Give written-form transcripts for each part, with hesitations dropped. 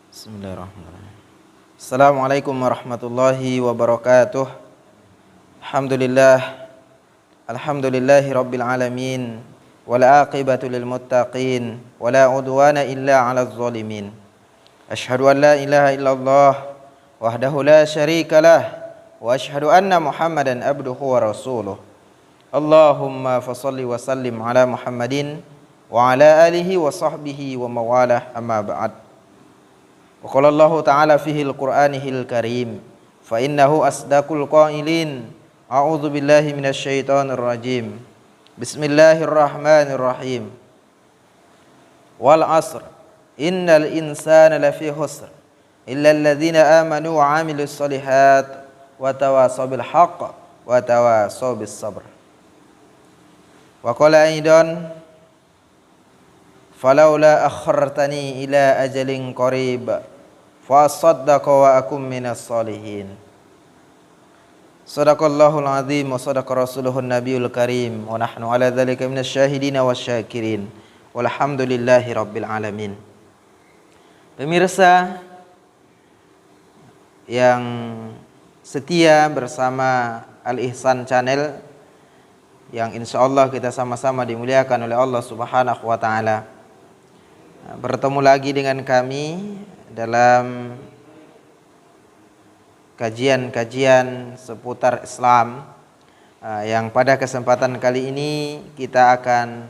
Bismillahirrahmanirrahim. Assalamualaikum warahmatullahi wabarakatuh. Alhamdulillahi rabbil alamin. Wal aqibatu lil muttaqin. Wala udwana illa 'alal zalimin. Asyhadu an la ilaha illallah wahdahu la syarikalah wa asyhadu anna Muhammadan abduhu wa rasuluh. Allahumma fashalli wa sallim ala Muhammadin wa ala alihi wa sahbihi wa mawalah, amma ba'd. Wa qala Allahu ta'ala fihil Qur'anihil Karim, fa innahu asdaqul qailin. A'udzu billahi minasy syaithanir rajim. Bismillahirrahmanirrahim. Wal 'asr innal insana lafi khusr illa alladzina amanu wa 'amilus shalihat wa tawasaw bil haqq wa tawasaw bis sabr. Wa qala aidan falaula akhartani ila ajalin qarib fa saddaqa wa akum minas solihin. Sadaqallahul azim wa sadaqa rasuluhun nabiyul karim wa nahnu ala dzalika minasy syahidin wasyakirin walhamdulillahi rabbil alamin. Pemirsa yang setia bersama Al Ihsan Channel, yang insyaallah kita sama-sama dimuliakan oleh Allah Subhanahu wa taala. Bertemu lagi dengan kami dalam kajian-kajian seputar Islam, yang pada kesempatan kali ini kita akan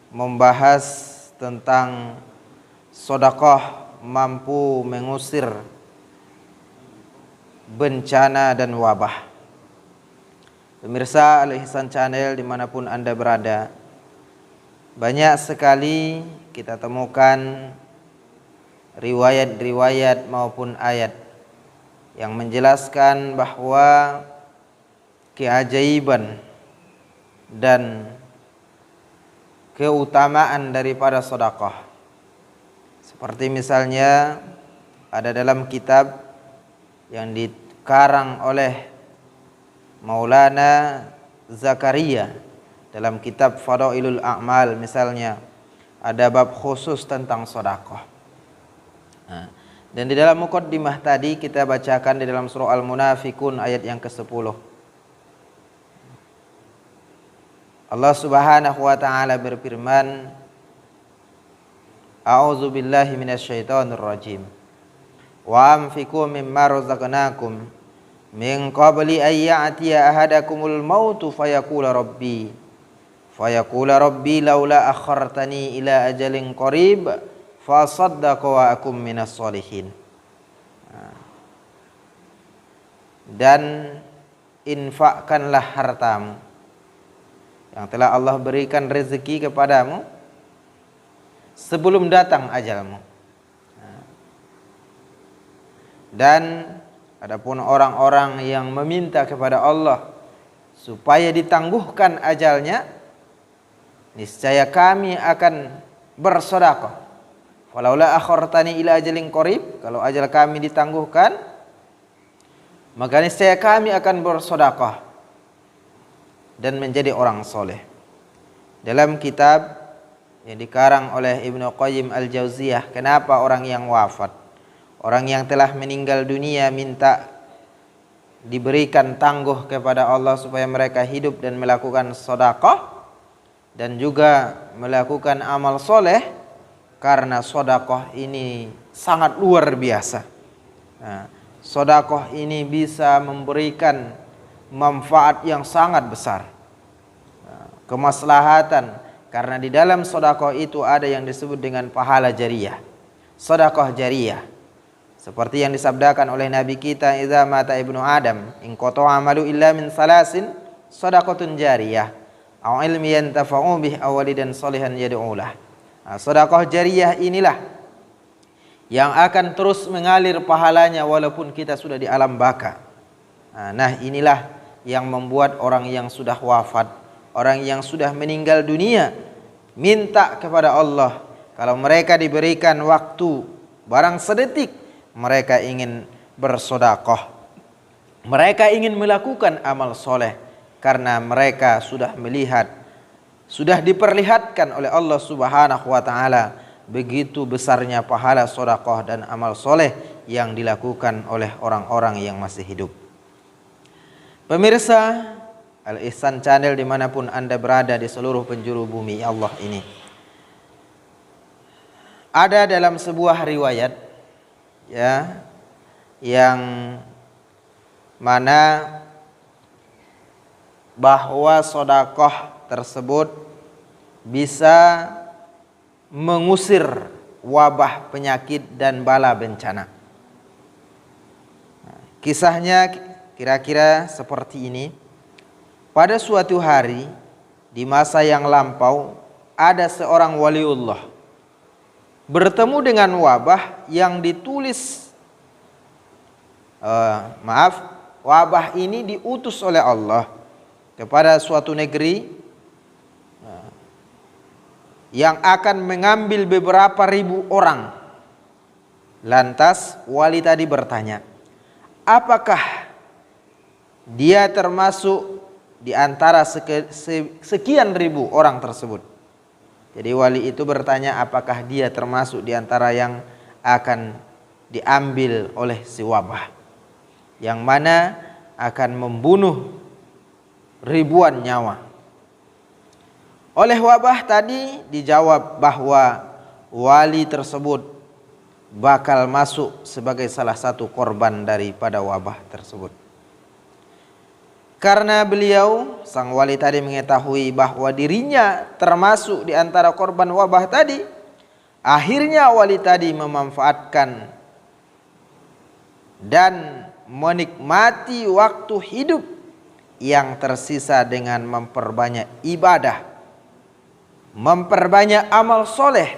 membahas tentang sedekah mampu mengusir bencana dan wabah. Pemirsa Al Ihsan Channel dimanapun Anda berada, banyak sekali kita temukan riwayat-riwayat maupun ayat yang menjelaskan bahwa keajaiban dan keutamaan daripada sedekah. Seperti misalnya ada dalam kitab yang dikarang oleh Maulana Zakaria dalam kitab Fadailul A'mal, misalnya ada bab khusus tentang sedekah. Dan di dalam muqaddimah tadi kita bacakan di dalam surah Al-Munafiqun ayat yang ke-10. Allah Subhanahu wa taala berfirman, A'udzu billahi minasyaitonir rajim. Wa anfiqu mimma razaqnakum min qabli an ya'tiya ahadakumul mautu fayaqula rabbi laula akhartani ila ajalin qarib fa saddaqa wa akum minas solihin. Dan infakkanlah hartamu yang telah Allah berikan rezeki kepadamu sebelum datang ajalmu. Dan adapun orang-orang yang meminta kepada Allah supaya ditangguhkan ajalnya, niscaya kami akan bersedekah. Walaula akhartani ila ajalin qarib, kalau ajal kami ditangguhkan, maka niscaya kami akan bersedekah dan menjadi orang soleh. Dalam kitab yang dikarang oleh Ibnu Qayyim Al-Jauziyah, kenapa orang yang wafat, orang yang telah meninggal dunia minta diberikan tangguh kepada Allah supaya mereka hidup dan melakukan sedekah dan juga melakukan amal soleh, karena sedekah ini sangat luar biasa. Sedekah ini bisa memberikan manfaat yang sangat besar, kemaslahatan, karena di dalam sedekah itu ada yang disebut dengan pahala jariyah, sedekah jariyah. Seperti yang disabdakan oleh Nabi kita, idza mata ibnu Adam in qata'a amalu illa min salasin shadaqatun jariyah aw ilmi yantafa'u bih aw walidan shalihan yad'u lah. Sedekah jariyah inilah yang akan terus mengalir pahalanya walaupun kita sudah di alam baka. Nah, inilah yang membuat orang yang sudah wafat, orang yang sudah meninggal dunia, minta kepada Allah. Kalau mereka diberikan waktu barang sedetik, mereka ingin bersedekah, mereka ingin melakukan amal soleh, karena mereka sudah melihat, sudah diperlihatkan oleh Allah Subhanahu wa taala begitu besarnya pahala sedekah dan amal soleh yang dilakukan oleh orang-orang yang masih hidup. Pemirsa Al Ihsan Channel dimanapun Anda berada di seluruh penjuru bumi Allah ini, ada dalam sebuah riwayat ya, yang mana bahwa sedekah tersebut bisa mengusir wabah, penyakit dan bala bencana. Kisahnya kira-kira seperti ini. Pada suatu hari di masa yang lampau, ada seorang waliullah bertemu dengan wabah yang ditulis, wabah ini diutus oleh Allah kepada suatu negeri yang akan mengambil beberapa ribu orang. Lantas wali tadi bertanya, apakah dia termasuk di antara sekian ribu orang tersebut? Jadi wali itu bertanya apakah dia termasuk di antara yang akan diambil oleh si wabah, yang mana akan membunuh ribuan nyawa. Oleh wabah tadi dijawab bahwa wali tersebut bakal masuk sebagai salah satu korban daripada wabah tersebut. Karena beliau, sang wali tadi, mengetahui bahwa dirinya termasuk di antara korban wabah tadi, akhirnya wali tadi memanfaatkan dan menikmati waktu hidup yang tersisa dengan memperbanyak ibadah, memperbanyak amal soleh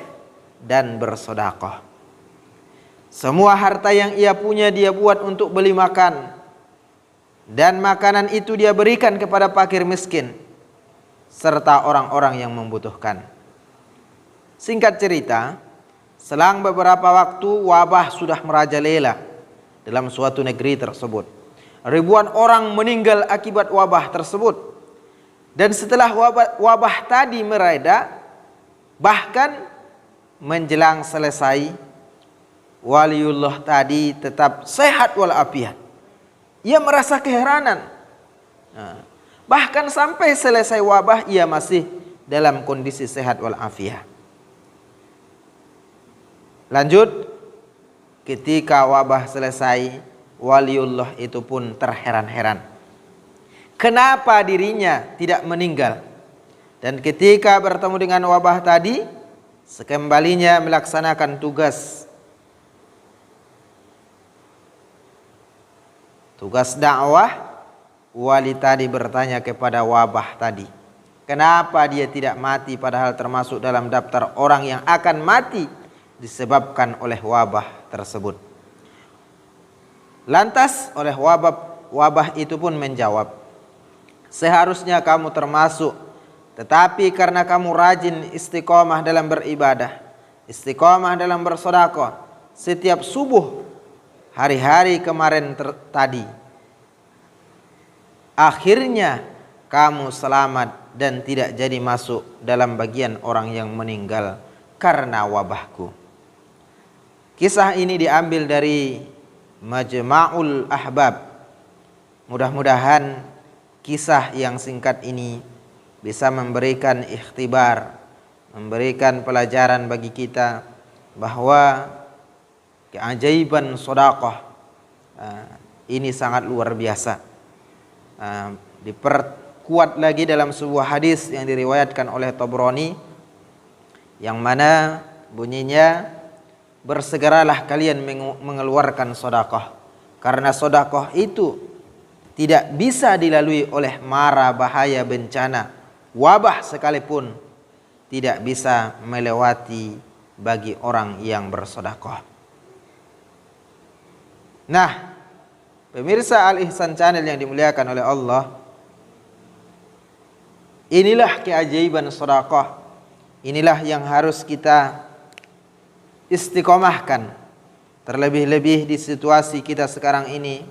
dan bersedekah. Semua harta yang ia punya dia buat untuk beli makan, dan makanan itu dia berikan kepada fakir miskin serta orang-orang yang membutuhkan. Singkat cerita, selang beberapa waktu wabah sudah merajalela dalam suatu negeri tersebut. Ribuan orang meninggal akibat wabah tersebut. Dan setelah wabah tadi mereda, bahkan menjelang selesai, waliullah tadi tetap sehat walafiat. Ia merasa keheranan. Bahkan sampai selesai wabah ia masih dalam kondisi sehat walafiat. Lanjut, ketika wabah selesai, waliullah itu pun terheran-heran. Kenapa dirinya tidak meninggal? Dan ketika bertemu dengan wabah tadi, sekembalinya melaksanakan tugas dakwah, wali tadi bertanya kepada wabah tadi, kenapa dia tidak mati padahal termasuk dalam daftar orang yang akan mati disebabkan oleh wabah tersebut. Lantas oleh wabah itu pun menjawab, seharusnya kamu termasuk, tetapi karena kamu rajin istiqomah dalam beribadah, istiqomah dalam bersedekah setiap subuh hari-hari kemarin tadi, akhirnya kamu selamat dan tidak jadi masuk dalam bagian orang yang meninggal karena wabahku. Kisah ini diambil dari Majma'ul Ahbab. Mudah-mudahan kisah yang singkat ini bisa memberikan ikhtibar, memberikan pelajaran bagi kita bahwa keajaiban sedekah ini sangat luar biasa. Diperkuat lagi dalam sebuah hadis yang diriwayatkan oleh Tabrani, yang mana bunyinya, bersegeralah kalian mengeluarkan sedekah, karena sedekah itu tidak bisa dilalui oleh mara bahaya bencana, wabah sekalipun tidak bisa melewati bagi orang yang bersedekah. Nah, Pemirsa Al Ihsan Channel yang dimuliakan oleh Allah, inilah keajaiban sedekah. Inilah yang harus kita istiqomahkan. Terlebih-lebih di situasi kita sekarang ini,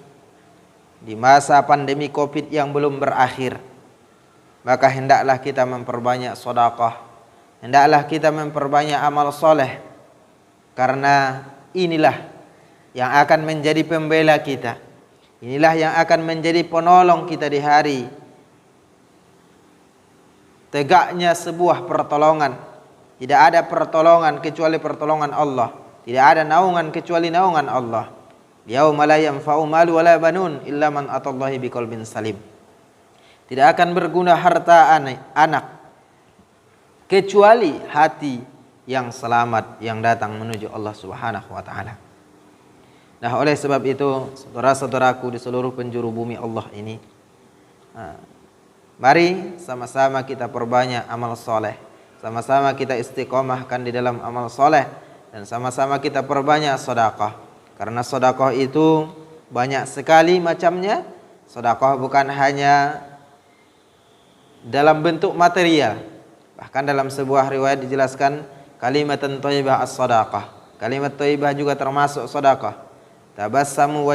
di masa pandemi Covid yang belum berakhir. Maka hendaklah kita memperbanyak sedekah. Hendaklah kita memperbanyak amal soleh. Karena inilah yang akan menjadi pembela kita. Inilah yang akan menjadi penolong kita di hari tegaknya sebuah pertolongan. Tidak ada pertolongan kecuali pertolongan Allah. Tidak ada naungan kecuali naungan Allah. Yauma la yanfa'u malu wala banun illa man atallahi biqalbin salim. Tidak akan berguna harta anak kecuali hati yang selamat yang datang menuju Allah Subhanahu wa taala. Nah, oleh sebab itu, saudara-saudaraku di seluruh penjuru bumi Allah ini, mari sama-sama kita perbanyak amal soleh, sama-sama kita istiqomahkan di dalam amal soleh, dan sama-sama kita perbanyak sedekah. Karena sedekah itu banyak sekali macamnya. Sedekah bukan hanya dalam bentuk material. Bahkan dalam sebuah riwayat dijelaskan kalimatan thayyibah as-sadaqah. Kalimat thayyibah juga termasuk sedekah. Tabassamu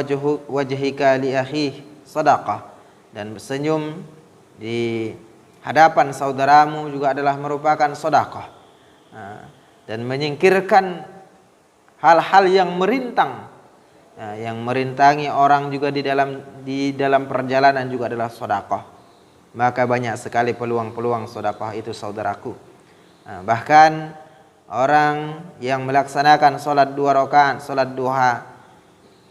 wajhika li akhi sadaqah, dan bersenyum di hadapan saudaramu juga adalah merupakan sedekah. Dan menyingkirkan hal-hal yang merintang, yang merintangi orang juga di dalam perjalanan juga adalah sedekah. Maka banyak sekali peluang-peluang sedekah itu, saudaraku. Bahkan orang yang melaksanakan sholat 2 rakaat, sholat duha,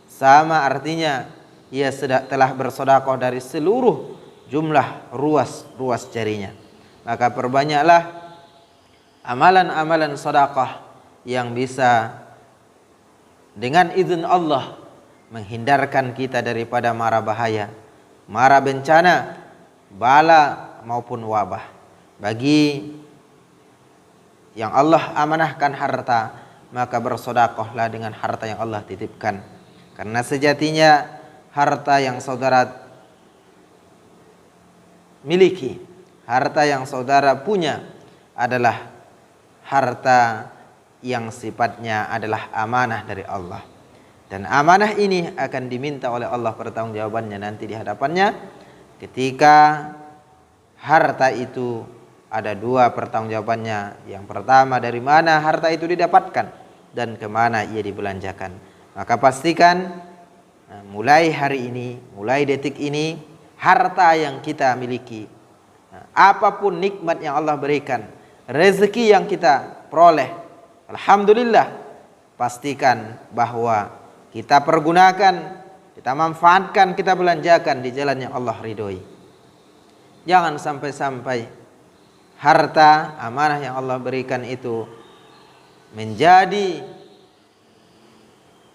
sama artinya ia telah bersedekah dari seluruh jumlah ruas jarinya. Maka perbanyaklah amalan-amalan sedekah yang bisa dengan izin Allah menghindarkan kita daripada mara bahaya, mara bencana, bala maupun wabah. Bagi yang Allah amanahkan harta, maka bersedekahlah dengan harta yang Allah titipkan. Karena sejatinya harta yang saudara miliki, harta yang saudara punya adalah harta yang sifatnya adalah amanah dari Allah. Dan amanah ini akan diminta oleh Allah pertanggungjawabannya nanti di hadapannya. Ketika harta itu ada 2 pertanggungjawabannya. Yang pertama, dari mana harta itu didapatkan dan kemana ia dibelanjakan. Maka pastikan mulai hari ini, mulai detik ini, harta yang kita miliki, apapun nikmat yang Allah berikan, rezeki yang kita peroleh, alhamdulillah, pastikan bahwa kita pergunakan, kita manfaatkan, kita belanjakan di jalan yang Allah ridhoi. Jangan sampai-sampai harta amanah yang Allah berikan itu menjadi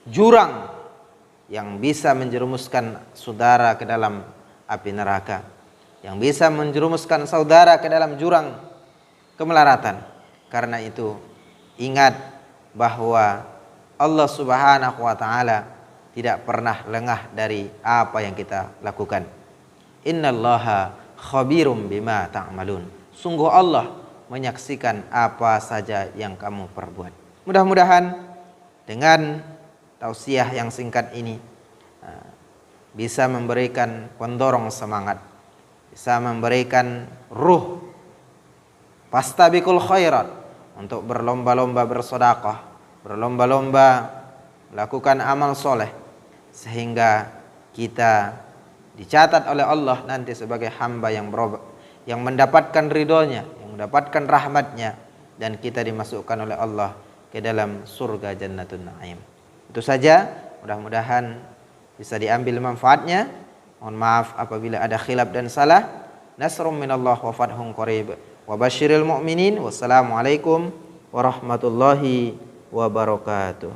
jurang yang bisa menjerumuskan saudara ke dalam api neraka, yang bisa menjerumuskan saudara ke dalam jurang kemelaratan. Karena itu ingat bahwa Allah Subhanahu wa taala tidak pernah lengah dari apa yang kita lakukan. Innallaha khabirum bima ta'malun. Sungguh Allah menyaksikan apa saja yang kamu perbuat. Mudah-mudahan dengan tausiah yang singkat ini bisa memberikan pendorong semangat, bisa memberikan ruh fastabiqul khairat untuk berlomba-lomba bersedekah, berlomba-lomba melakukan amal soleh, sehingga kita dicatat oleh Allah nanti sebagai hamba yang mendapatkan ridhonya, yang mendapatkan rahmatnya, dan kita dimasukkan oleh Allah ke dalam surga Jannatun Naim. Itu saja, mudah-mudahan bisa diambil manfaatnya. Mohon maaf apabila ada khilaf dan salah. Nasrum minallah wa fathun qarib. Wa basyiril mu'minin. Wassalamualaikum warahmatullahi wabarakatuh.